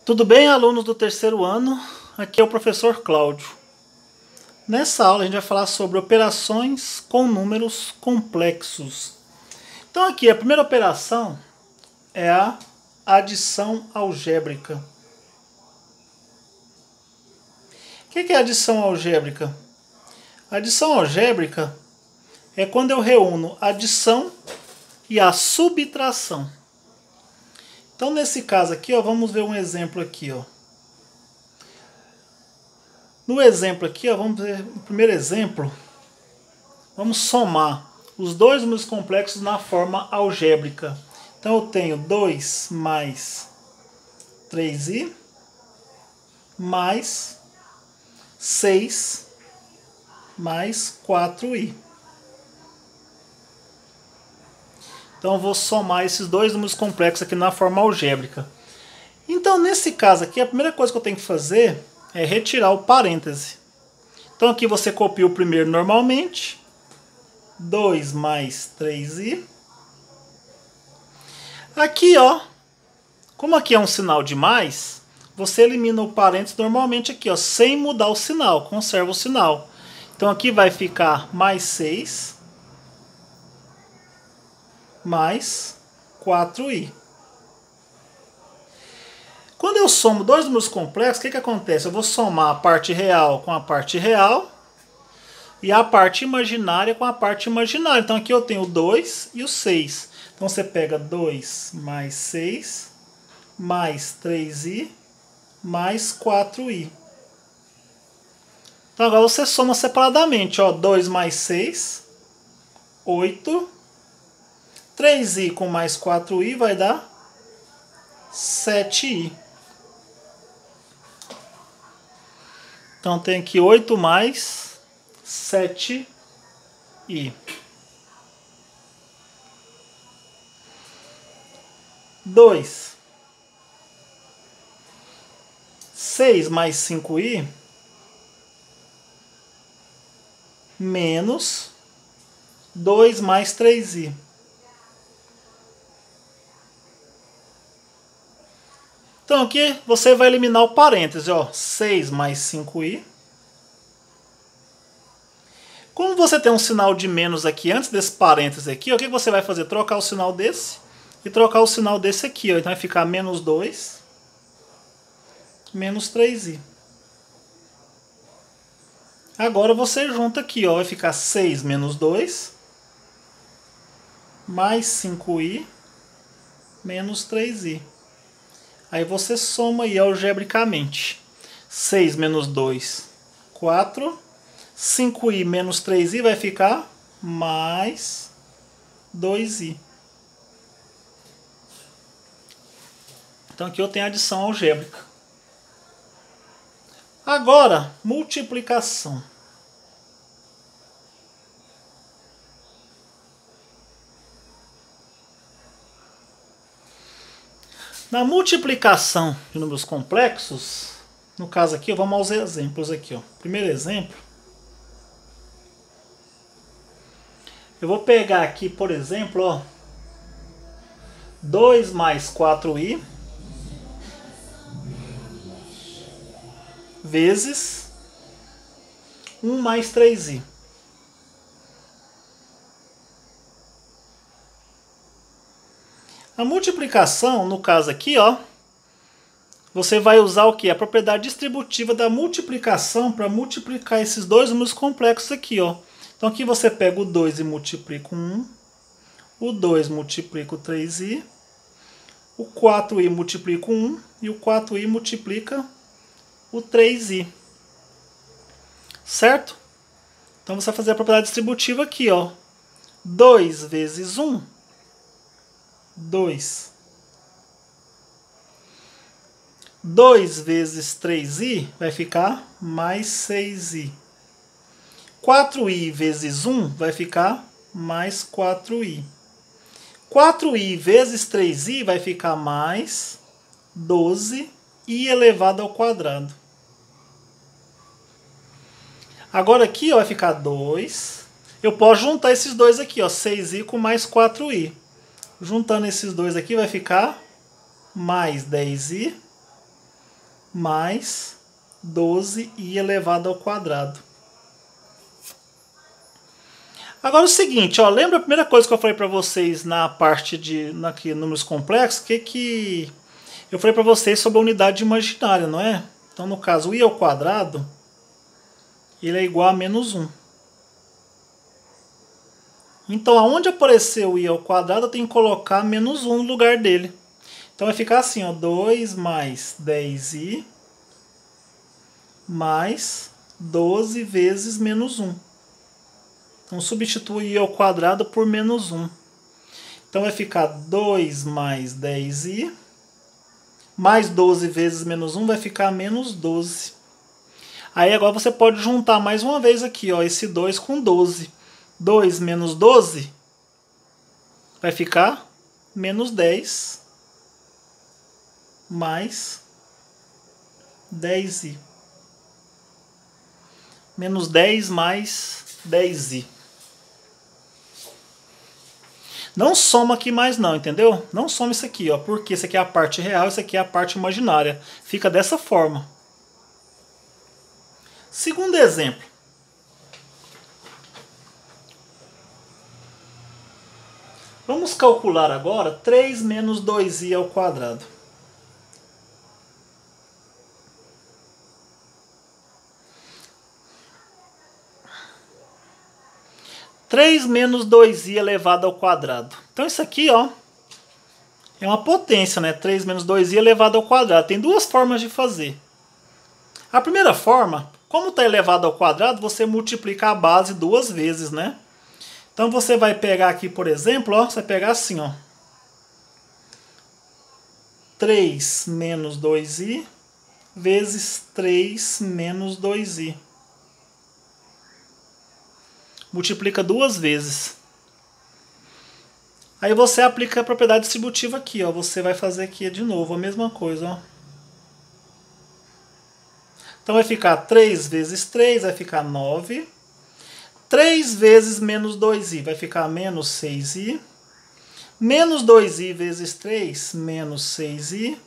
Tudo bem, alunos do terceiro ano? Aqui é o professor Cláudio. Nessa aula a gente vai falar sobre operações com números complexos. Então aqui a primeira operação é a adição algébrica. O que é adição algébrica? Adição algébrica é quando eu reúno a adição e a subtração. Então, nesse caso aqui, ó, vamos ver um exemplo aqui. Ó. No exemplo aqui, ó, vamos ver o primeiro exemplo. Vamos somar os dois números complexos na forma algébrica. Então, eu tenho 2 mais 3i mais 6 mais 4i. Então eu vou somar esses dois números complexos aqui na forma algébrica. Então nesse caso aqui, a primeira coisa que eu tenho que fazer é retirar o parêntese. Então aqui você copia o primeiro normalmente. 2 mais 3i. Aqui, ó, como aqui é um sinal de mais, você elimina o parêntese normalmente aqui, ó, sem mudar o sinal, conserva o sinal. Então aqui vai ficar mais 6 mais 4i. Quando eu somo dois números complexos, o que acontece? Eu vou somar a parte real com a parte real e a parte imaginária com a parte imaginária. Então aqui eu tenho o 2 e o 6. Então você pega 2 mais 6 mais 3i mais 4i. Então agora você soma separadamente, ó, 2 mais 6, 8. 3i com mais 4i vai dar 7i. Então tem aqui 8 mais 7i. 2. 6 mais 5i menos 2 mais 3i. Então aqui você vai eliminar o parêntese, ó, 6 mais 5i. Como você tem um sinal de menos aqui antes desse parêntese aqui, ó, o que você vai fazer? Trocar o sinal desse e trocar o sinal desse aqui, ó. Então vai ficar menos 2, menos 3i. Agora você junta aqui, ó, vai ficar 6 menos 2, mais 5i, menos 3i. Aí você soma aí algebricamente. 6 menos 2, 4. 5i menos 3i vai ficar mais 2i. Então aqui eu tenho a adição algébrica. Agora, multiplicação. Na multiplicação de números complexos, no caso aqui, vamos aos exemplos aqui, ó. Primeiro exemplo. Eu vou pegar aqui, por exemplo, ó, 2 mais 4i vezes 1 mais 3i. A multiplicação, no caso aqui, ó, você vai usar o que? A propriedade distributiva da multiplicação para multiplicar esses dois números complexos aqui, ó. Então aqui você pega o 2 e multiplica o 1, o 2 multiplica o 3i, o 4i multiplica o 1 e o 4i multiplica o 3i. Certo? Então você vai fazer a propriedade distributiva aqui, ó. 2 vezes 1, 2. 2 vezes 3i vai ficar mais 6i. 4i vezes 1 vai ficar mais 4i. 4i vezes 3i vai ficar mais 12i elevado ao quadrado. Agora aqui, ó, vai ficar 2. Eu posso juntar esses dois aqui, ó, 6i com mais 4i. Juntando esses dois aqui vai ficar mais 10i mais 12i elevado ao quadrado. Agora o seguinte, ó, lembra a primeira coisa que eu falei para vocês na parte de aqui, números complexos? Que eu falei para vocês sobre a unidade imaginária, não é? Então, no caso, o i ao quadrado, ele é igual a menos 1. Então, aonde apareceu o i ao quadrado, eu tenho que colocar menos 1 no lugar dele. Então, vai ficar assim, ó, 2 mais 10i mais 12 vezes menos 1. Então, substitui i ao quadrado por menos 1. Então, vai ficar 2 mais 10i mais 12 vezes menos 1 vai ficar menos 12. Aí, agora você pode juntar mais uma vez aqui, ó, esse 2 com 12. 2 menos 12 vai ficar menos 10 mais 10i. Menos 10 mais 10i. Não soma aqui mais não, entendeu? Não soma isso aqui, ó, porque isso aqui é a parte real, isso aqui é a parte imaginária. Fica dessa forma. Segundo exemplo. Vamos calcular agora 3 menos 2i ao quadrado. Três menos 2i elevado ao quadrado. Então isso aqui, ó, é uma potência, né? 3 menos 2i elevado ao quadrado. Tem duas formas de fazer. A primeira forma, como está elevado ao quadrado, você multiplica a base duas vezes, né? Então você vai pegar aqui, por exemplo, ó, você vai pegar assim, ó. 3 menos 2i vezes 3 menos 2i. Multiplica duas vezes. Aí você aplica a propriedade distributiva aqui, ó. Você vai fazer aqui de novo a mesma coisa, ó. Então vai ficar 3 vezes 3, vai ficar 9. 3 vezes menos 2i vai ficar menos 6i. Menos 2i vezes 3, menos 6i.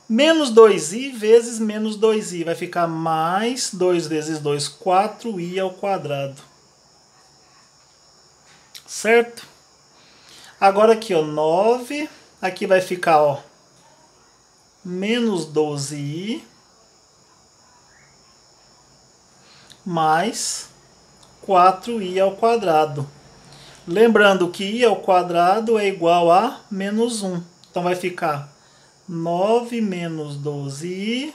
Menos 2i vezes menos 2i vai ficar mais 2 vezes 2, 4i ao quadrado. Certo? Agora aqui, ó, 9. Aqui vai ficar, ó, menos 12i mais 4i ao quadrado. Lembrando que i ao quadrado é igual a menos 1. Então vai ficar 9 menos 12i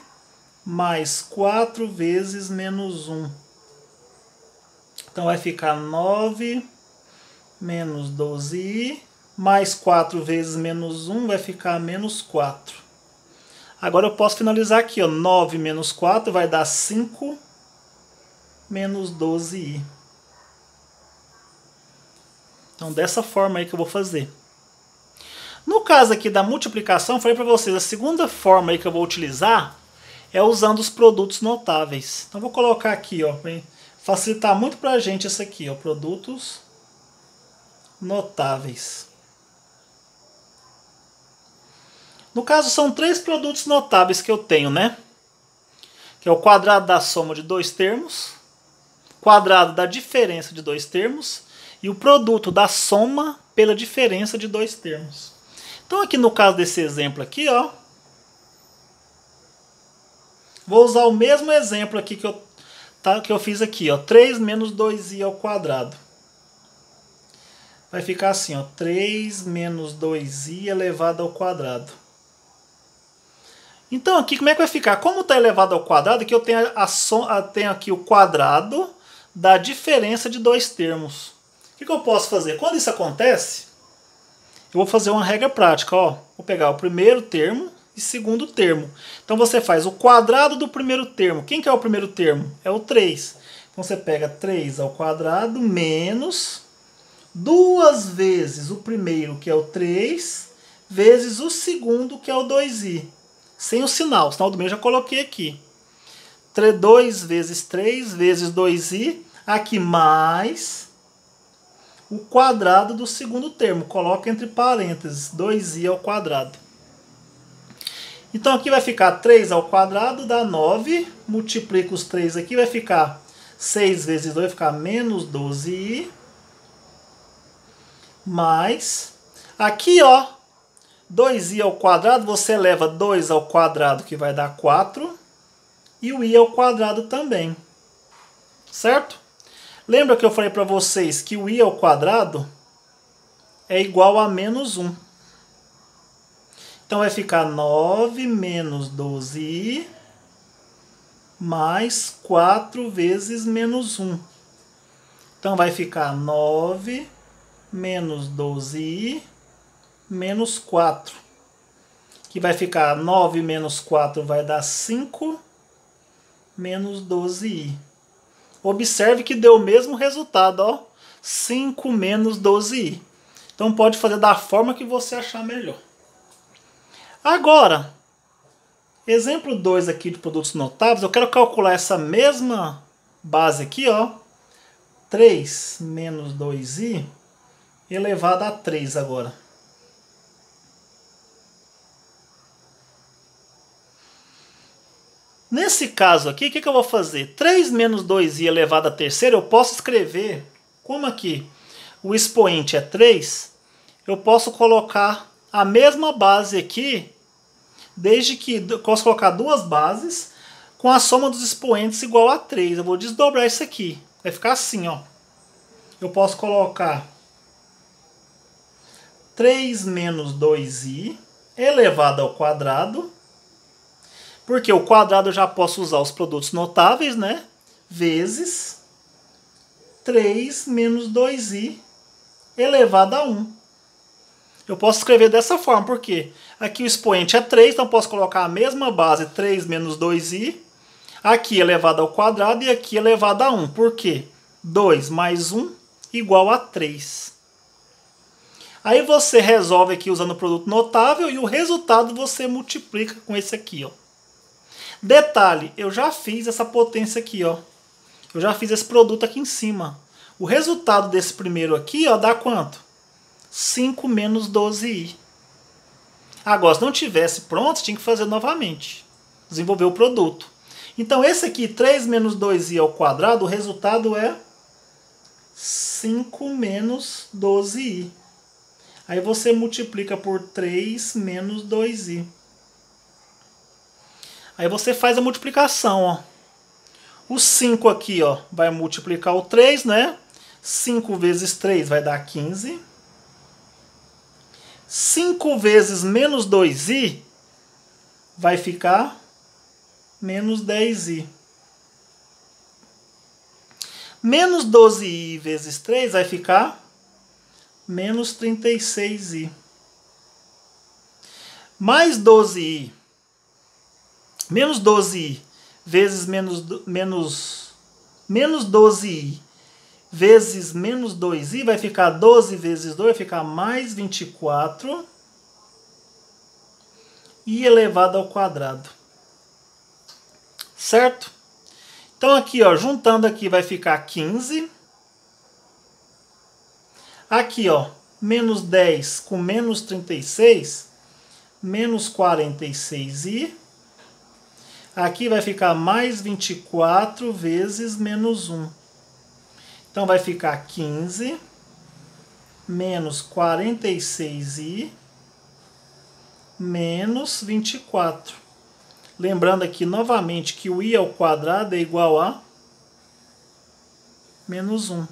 mais 4 vezes menos 1. Então vai ficar 9 menos 12i mais 4 vezes menos 1 vai ficar menos 4. Agora eu posso finalizar aqui, ó. 9 menos 4 vai dar 5 menos 12i. Então dessa forma aí que eu vou fazer. No caso aqui da multiplicação, falei para vocês, a segunda forma aí que eu vou utilizar é usando os produtos notáveis. Então vou colocar aqui, ó, para facilitar muito para a gente isso aqui, ó, produtos notáveis. No caso são três produtos notáveis que eu tenho, né? Que é o quadrado da soma de dois termos, quadrado da diferença de dois termos e o produto da soma pela diferença de dois termos. Então aqui no caso desse exemplo aqui, ó, vou usar o mesmo exemplo aqui que eu fiz aqui, ó, 3 menos 2i ao quadrado. Vai ficar assim, ó, 3 menos 2i elevado ao quadrado. Então aqui como é que vai ficar? Como está elevado ao quadrado, aqui eu tenho aqui o quadrado da diferença de dois termos. O que eu posso fazer? Quando isso acontece, eu vou fazer uma regra prática, ó. Vou pegar o primeiro termo e segundo termo. Então você faz o quadrado do primeiro termo. Quem que é o primeiro termo? É o 3. Então você pega 3 ao quadrado menos duas vezes o primeiro, que é o 3, vezes o segundo, que é o 2i. Sem o sinal do meio eu já coloquei aqui. 2 vezes 3 vezes 2i, aqui mais o quadrado do segundo termo. Coloca entre parênteses, 2i ao quadrado. Então aqui vai ficar 3 ao quadrado, dá 9. Multiplica os 3 aqui, vai ficar 6 vezes 2, vai ficar menos 12i. Mais, aqui ó, 2i ao quadrado, você eleva 2 ao quadrado, que vai dar 4. E o i ao quadrado também. Certo? Lembra que eu falei para vocês que o i ao quadrado é igual a menos 1. Então vai ficar 9 menos 12i mais 4 vezes menos 1. Então vai ficar 9 menos 12i menos 4. Que vai ficar 9 menos 4 vai dar 5 menos 12i. Observe que deu o mesmo resultado, ó. 5 menos 12i. Então pode fazer da forma que você achar melhor. Agora, exemplo 2 aqui de produtos notáveis, eu quero calcular essa mesma base aqui, ó. 3 menos 2i elevado a 3 agora. Nesse caso aqui, o que eu vou fazer? 3 menos 2i elevado a terceira, eu posso escrever, como aqui o expoente é 3, eu posso colocar a mesma base aqui, desde que eu posso colocar duas bases com a soma dos expoentes igual a 3. Eu vou desdobrar isso aqui. Vai ficar assim, ó. Eu posso colocar 3 menos 2i elevado ao quadrado, porque o quadrado eu já posso usar os produtos notáveis, né? Vezes 3 menos 2i elevado a 1. Eu posso escrever dessa forma, porque aqui o expoente é 3, então eu posso colocar a mesma base, 3 menos 2i, aqui elevado ao quadrado e aqui elevado a 1. Por quê? 2 mais 1 igual a 3. Aí você resolve aqui usando o produto notável e o resultado você multiplica com esse aqui, ó. Detalhe, eu já fiz essa potência aqui, ó. Eu já fiz esse produto aqui em cima. O resultado desse primeiro aqui, ó, dá quanto? 5 menos 12i. Agora, se não tivesse pronto, você tinha que fazer novamente. Desenvolver o produto. Então, esse aqui, 3 menos 2i ao quadrado, o resultado é 5 menos 12i. Aí você multiplica por 3 menos 2i. Aí você faz a multiplicação, ó. O 5 aqui, ó, vai multiplicar o 3, né? 5 vezes 3 vai dar 15. 5 vezes menos 2i vai ficar menos 10i. Menos 12i vezes 3 vai ficar menos 36i. Mais 12i. Menos 12i vezes menos 12i vezes menos 2i vai ficar 12 vezes 2, vai ficar mais 24 i elevado ao quadrado. Certo? Então aqui, ó, juntando aqui vai ficar 15. Aqui, ó, menos 10 com menos 36, menos 46i. Aqui vai ficar mais 24 vezes menos 1. Então vai ficar 15 menos 46i menos 24. Lembrando aqui novamente que o i ao quadrado é igual a menos 1.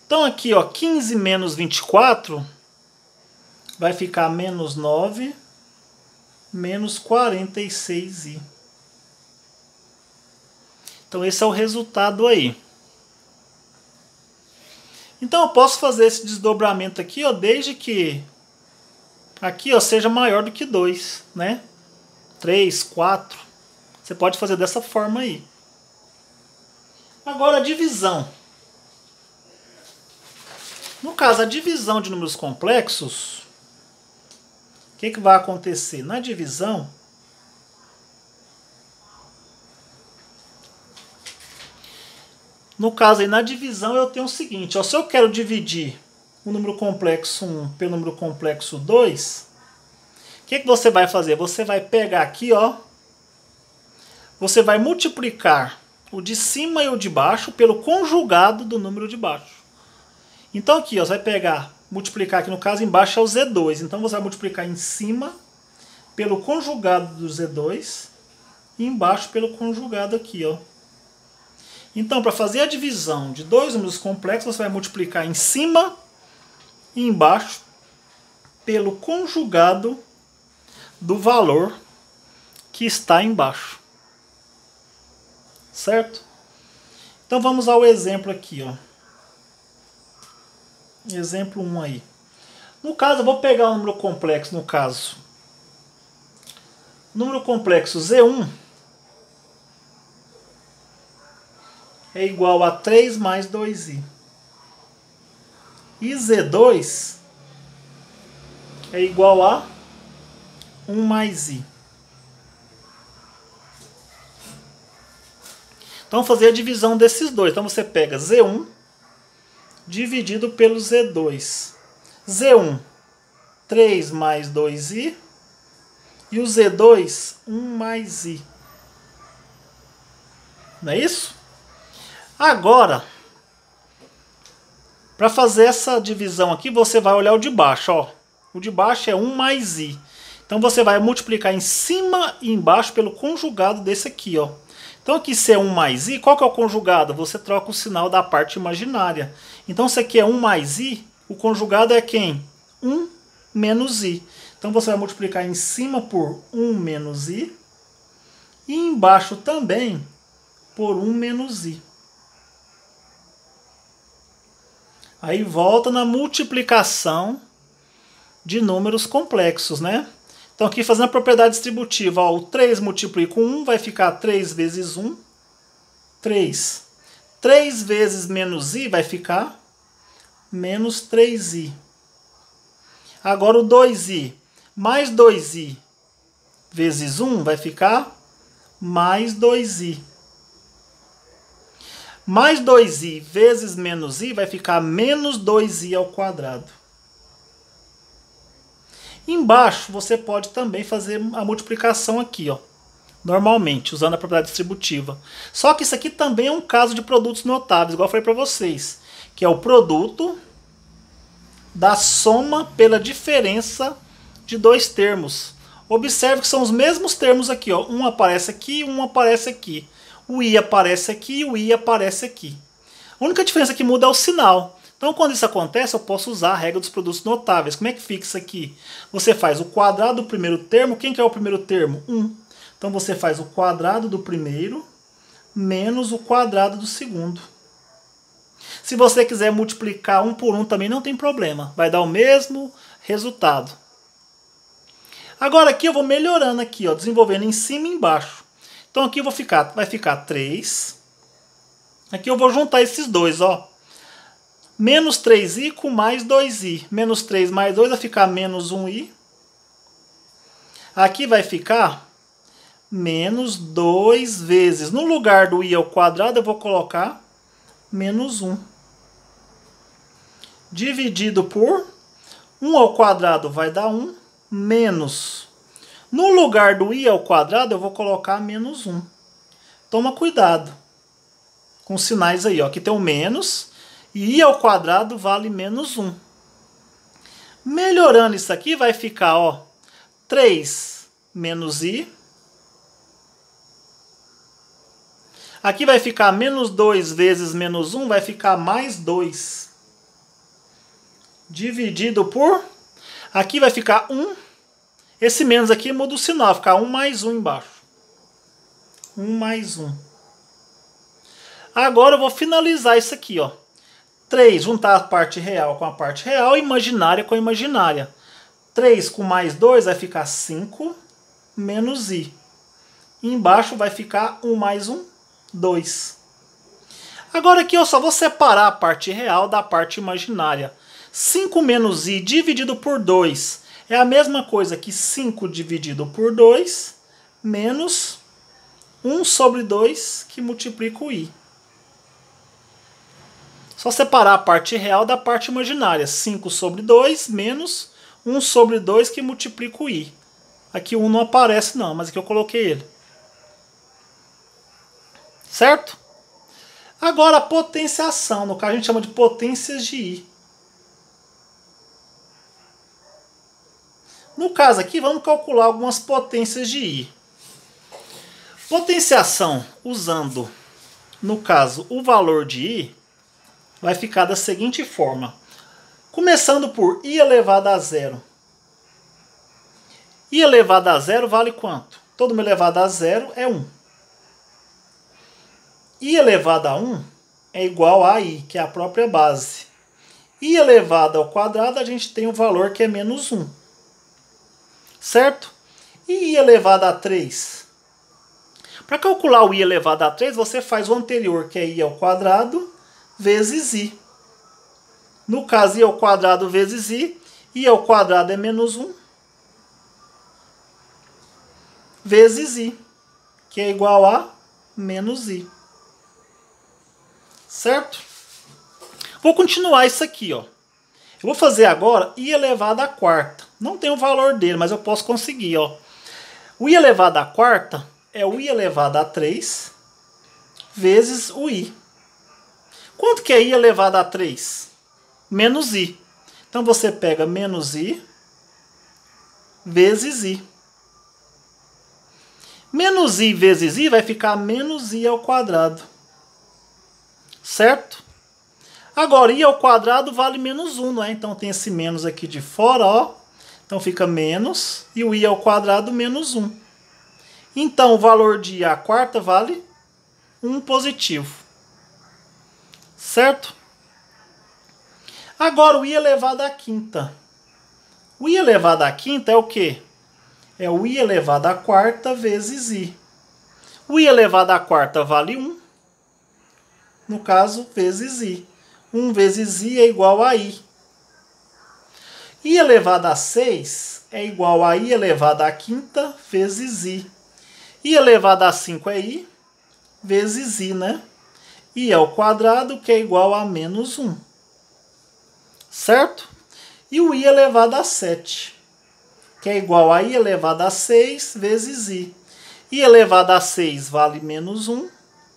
Então aqui, ó, 15 menos 24 vai ficar menos 9 menos 46i. Então esse é o resultado aí. Então eu posso fazer esse desdobramento aqui, ó, desde que aqui, ó, seja maior do que 2, né? 3, 4. Você pode fazer dessa forma aí. Agora a divisão. No caso, a divisão de números complexos, o que vai acontecer? Na divisão, no caso aí, na divisão eu tenho o seguinte, ó, se eu quero dividir o número complexo 1 pelo número complexo 2, o que você vai fazer? Você vai pegar aqui, ó, você vai multiplicar o de cima e o de baixo pelo conjugado do número de baixo. Então aqui, ó, você vai pegar, multiplicar aqui no caso embaixo é o Z2. Então você vai multiplicar em cima pelo conjugado do Z2 e embaixo pelo conjugado aqui, ó. Então, para fazer a divisão de dois números complexos, você vai multiplicar em cima e embaixo pelo conjugado do valor que está embaixo. Certo? Então vamos ao exemplo aqui, ó. Exemplo 1 aí. No caso, eu vou pegar o número complexo, no caso. O número complexo Z1 é igual a 3 mais 2i. E Z2 é igual a 1 mais i. Então, vamos fazer a divisão desses dois. Então, você pega Z1 dividido pelo Z2. Z1, 3 mais 2i. E o Z2, 1 mais i. Não é isso? Agora, para fazer essa divisão aqui, você vai olhar o de baixo, ó. O de baixo é 1 mais i. Então você vai multiplicar em cima e embaixo pelo conjugado desse aqui, ó. Então aqui se é 1 mais i, qual que é o conjugado? Você troca o sinal da parte imaginária. Então se aqui é 1 mais i, o conjugado é quem? 1 menos i. Então você vai multiplicar em cima por 1 menos i e embaixo também por 1 menos i. Aí volta na multiplicação de números complexos, né? Então aqui fazendo a propriedade distributiva, ó, o 3 multiplica com 1, vai ficar 3 vezes 1, 3. 3 vezes menos i vai ficar menos 3i. Agora o 2i mais 2i vezes 1 vai ficar mais 2i. Mais 2i vezes menos i vai ficar menos 2i ao quadrado. Embaixo você pode também fazer a multiplicação aqui, ó, normalmente, usando a propriedade distributiva. Só que isso aqui também é um caso de produtos notáveis, igual eu falei para vocês, que é o produto da soma pela diferença de dois termos. Observe que são os mesmos termos aqui, ó. Um aparece aqui e um aparece aqui. O i aparece aqui e o i aparece aqui. A única diferença que muda é o sinal. Então, quando isso acontece, eu posso usar a regra dos produtos notáveis. Como é que fica isso aqui? Você faz o quadrado do primeiro termo. Quem que é o primeiro termo? 1. Então, você faz o quadrado do primeiro menos o quadrado do segundo. Se você quiser multiplicar 1 por 1 também não tem problema. Vai dar o mesmo resultado. Agora aqui eu vou melhorando aqui, ó, desenvolvendo em cima e embaixo. Então aqui vai ficar 3. Aqui eu vou juntar esses dois, ó. Menos 3i com mais 2i. Menos 3 mais 2 vai ficar menos 1i. Aqui vai ficar menos 2 vezes. No lugar do i ao quadrado eu vou colocar menos 1. Dividido por 1 ao quadrado vai dar 1. Menos. No lugar do i ao quadrado eu vou colocar menos 1. Toma cuidado com os sinais aí, ó. Aqui tem um menos e i ao quadrado vale menos 1. Melhorando isso aqui vai ficar, ó, 3 menos i. Aqui vai ficar menos 2 vezes menos 1, vai ficar mais 2. Dividido por... Aqui vai ficar 1. Esse menos aqui muda o sinal, vai ficar 1 mais 1 embaixo. 1 mais 1. Agora eu vou finalizar isso aqui, ó. 3, juntar a parte real com a parte real, imaginária com a imaginária. 3 com mais 2 vai ficar 5 menos i. E embaixo vai ficar 1 mais 1, 2. Agora aqui eu só vou separar a parte real da parte imaginária. 5 menos i dividido por 2 é a mesma coisa que 5 dividido por 2 menos 1 sobre 2 que multiplica o i. Só separar a parte real da parte imaginária. 5 sobre 2 menos 1 sobre 2 que multiplica o i. Aqui o 1 não aparece não, mas aqui eu coloquei ele. Certo? Agora a potenciação, no caso a gente chama de potências de i. No caso aqui, vamos calcular algumas potências de i. Potenciação usando, no caso, o valor de i, vai ficar da seguinte forma. Começando por i elevado a zero. I elevado a zero vale quanto? Todo elevado a zero é 1. I elevado a 1 é igual a i, que é a própria base. I elevado ao quadrado, a gente tem o valor que é menos 1. Certo? E i elevado a 3? Para calcular o i elevado a 3, você faz o anterior, que é i ao quadrado, vezes i. No caso, i ao quadrado vezes i ao quadrado é menos 1, vezes i, que é igual a menos i. Certo? Vou continuar isso aqui, ó. Eu vou fazer agora i elevado à quarta. Não tem o valor dele, mas eu posso conseguir, ó. O i elevado à quarta é o i elevado a 3 vezes o i. Quanto que é i elevado a 3? Menos i. Então você pega menos i vezes i. Menos i vezes i vai ficar menos i ao quadrado. Certo? Agora, i ao quadrado vale menos 1, não é? Então tem esse menos aqui de fora, ó. Então fica menos, e o i ao quadrado menos 1. Então o valor de i à quarta vale 1 positivo. Certo? Agora o i elevado à quinta. O i elevado à quinta é o quê? É o i elevado à quarta vezes i. O i elevado à quarta vale 1. No caso, vezes i. 1 vezes i é igual a i. I elevado a 6 é igual a i elevado à quinta vezes i. I elevado a 5 é i vezes i, né? I ao quadrado, que é igual a menos 1. Certo? E o i elevado a 7, que é igual a i elevado a 6 vezes i. I elevado a 6 vale menos 1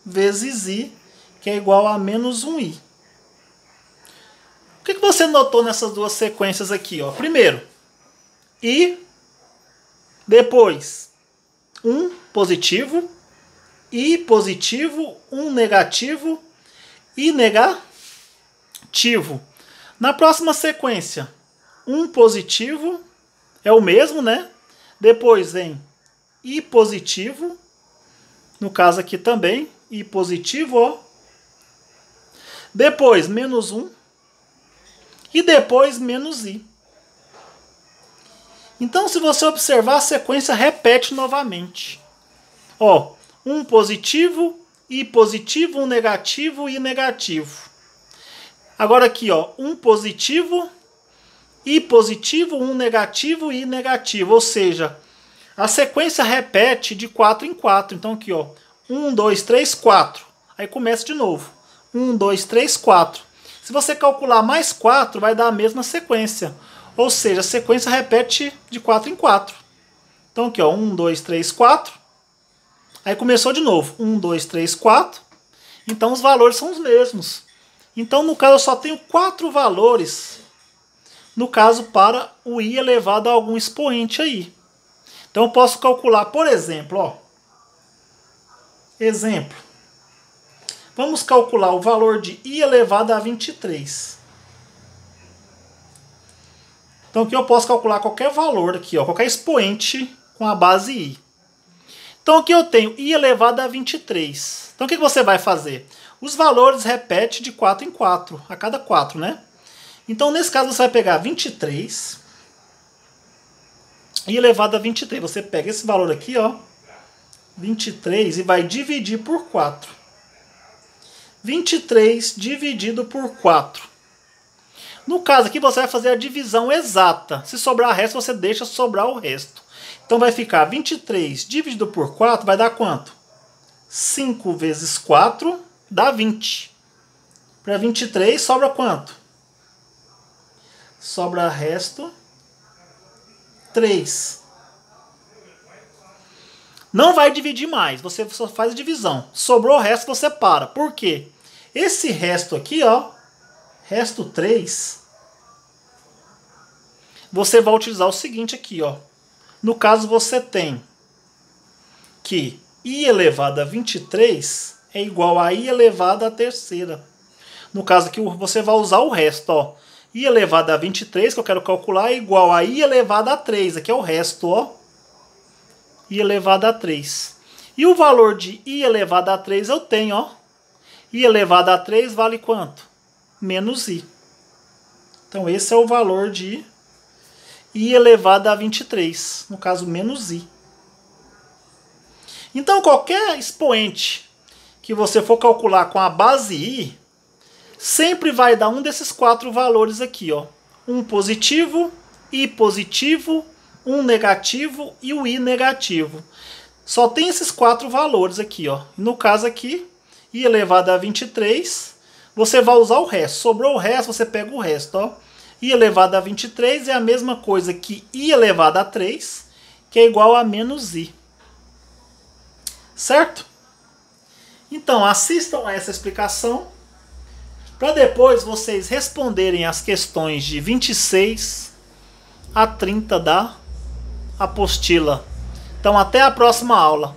vezes i, que é igual a menos 1i. O que você notou nessas duas sequências aqui? Ó? Primeiro, i, depois 1 positivo, i positivo, 1 negativo, i negativo. Na próxima sequência, 1 positivo é o mesmo, né? Depois vem i positivo, no caso aqui também, i positivo, ó. Depois menos 1 e depois menos i. Então, se você observar, a sequência repete novamente. Ó, 1 positivo, i positivo, 1 negativo, i negativo. Agora aqui, ó, 1 positivo, i positivo, 1 negativo, i negativo. Ou seja, a sequência repete de 4 em 4. Então aqui, ó, 1, 2, 3, 4. Aí começa de novo. 1, 2, 3, 4. Se você calcular mais 4, vai dar a mesma sequência. Ou seja, a sequência repete de 4 em 4. Então aqui, ó, 1, 2, 3, 4. Aí começou de novo. 1, 2, 3, 4. Então os valores são os mesmos. Então, no caso, eu só tenho 4 valores. No caso, para o i elevado a algum expoente aí. Então eu posso calcular, por exemplo, ó. Exemplo. Vamos calcular o valor de i elevado a 23. Então aqui eu posso calcular qualquer valor aqui, ó, qualquer expoente com a base i. Então aqui eu tenho i elevado a 23. Então o que você vai fazer? Os valores repetem de 4 em 4, a cada 4, né? Então nesse caso você vai pegar 23, i elevado a 23. Você pega esse valor aqui, ó, 23, e vai dividir por 4. 23 dividido por 4. No caso aqui você vai fazer a divisão exata. Se sobrar resto, você deixa sobrar o resto. Então vai ficar 23 dividido por 4, vai dar quanto? 5 vezes 4 dá 20. para 23, sobra quanto? Sobra resto 3. Não vai dividir mais, você só faz a divisão. Sobrou o resto, você para. Por quê? Esse resto aqui, ó, resto 3, você vai utilizar o seguinte aqui, ó. No caso, você tem que i elevado a 23 é igual a i elevado a terceira. No caso aqui, você vai usar o resto, ó. I elevado a 23, que eu quero calcular, é igual a i elevado a 3. Aqui é o resto, ó. I elevado a 3. E o valor de i elevado a 3 eu tenho, ó. I elevado a 3 vale quanto? Menos i. Então esse é o valor de i elevado a 23. No caso, menos i. Então qualquer expoente que você for calcular com a base i, sempre vai dar um desses 4 valores aqui, ó. Um positivo, i positivo, um negativo e o i negativo. Só tem esses 4 valores aqui, ó. No caso aqui, i elevado a 23, você vai usar o resto. Sobrou o resto, você pega o resto, ó. I elevado a 23 é a mesma coisa que i elevado a 3, que é igual a menos i. Certo? Então, assistam a essa explicação para depois vocês responderem as questões de 26 a 30 da apostila. Então, até a próxima aula.